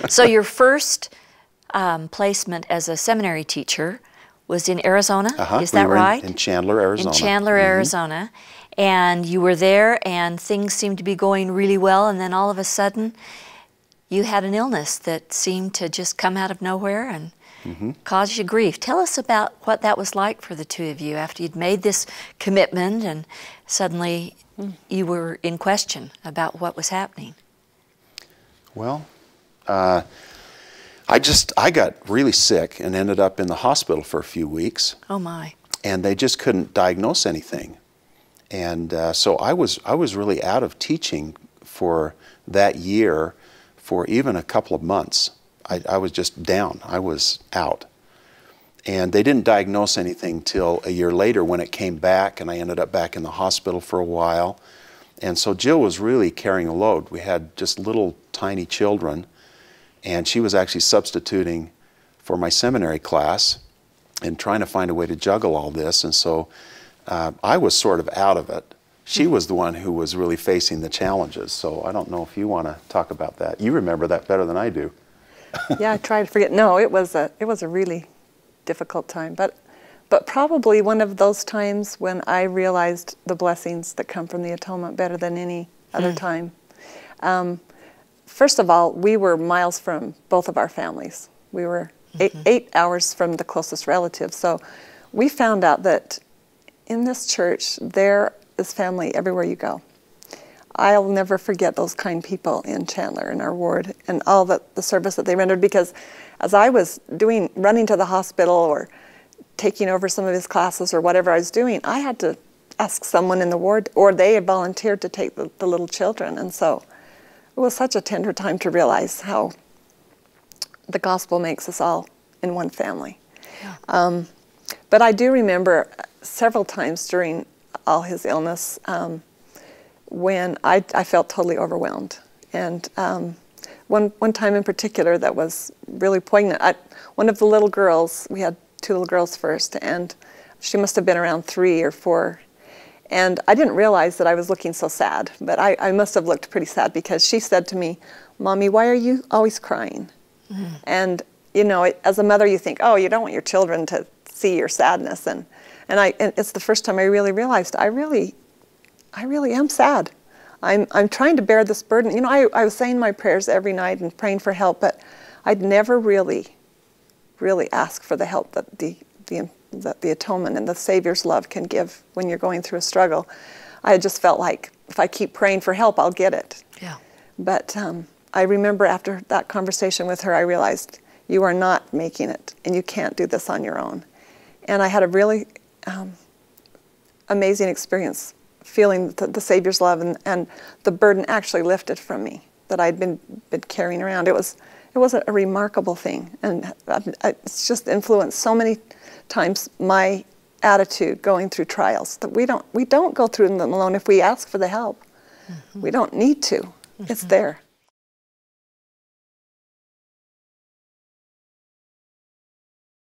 So your first placement as a seminary teacher was in Arizona, is that right? In Chandler, Arizona. In Chandler, Arizona. And you were there and things seemed to be going really well, and then all of a sudden you had an illness that seemed to just come out of nowhere and cause you grief. Tell us about what that was like for the two of you after you'd made this commitment and suddenly you were in question about what was happening. Well, I got really sick and ended up in the hospital for a few weeks. Oh my. And they just couldn't diagnose anything. And so I was really out of teaching for that year for even a couple of months. I was just down. I was out. And they didn't diagnose anything till a year later when it came back, and I ended up back in the hospital for a while. And so Jill was really carrying a load. We had just little tiny children, and she was actually substituting for my seminary class and trying to find a way to juggle all this. And so I was sort of out of it. She was the one who was really facing the challenges. So I don't know if you want to talk about that. You remember that better than I do. Yeah, I try to forget. No, it was a really difficult time, but probably one of those times when I realized the blessings that come from the atonement better than any other time. First of all, we were miles from both of our families. We were 8 hours from the closest relative. So we found out that in this church, there is family everywhere you go. I'll never forget those kind people in Chandler, in our ward, and all the service that they rendered, because as I was running to the hospital or taking over some of his classes or whatever I was doing, I had to ask someone in the ward, or they had volunteered to take the little children. And so it was such a tender time to realize how the gospel makes us all in one family. Yeah. But I do remember several times during all his illness when I felt totally overwhelmed. And one time in particular that was really poignant, one of the little girls, we had 2 little girls first, and she must have been around 3 or 4. And I didn't realize that I was looking so sad, but I must have looked pretty sad, because she said to me, "Mommy, why are you always crying?" And you know, as a mother, you think, oh, you don't want your children to see your sadness. And it's the first time I really realized I really am sad. I'm trying to bear this burden. You know, I was saying my prayers every night and praying for help, but I'd never really asked for the help that the atonement and the Savior's love can give when you're going through a struggle. I just felt like if I keep praying for help, I'll get it. Yeah. But I remember after that conversation with her, I realized you are not making it, and you can't do this on your own. And I had a really amazing experience feeling the Savior's love, and the burden actually lifted from me that I'd been carrying around. It was a remarkable thing, and it's just influenced so many times my attitude going through trials, that we don't go through them alone if we ask for the help. We don't need to. It's there.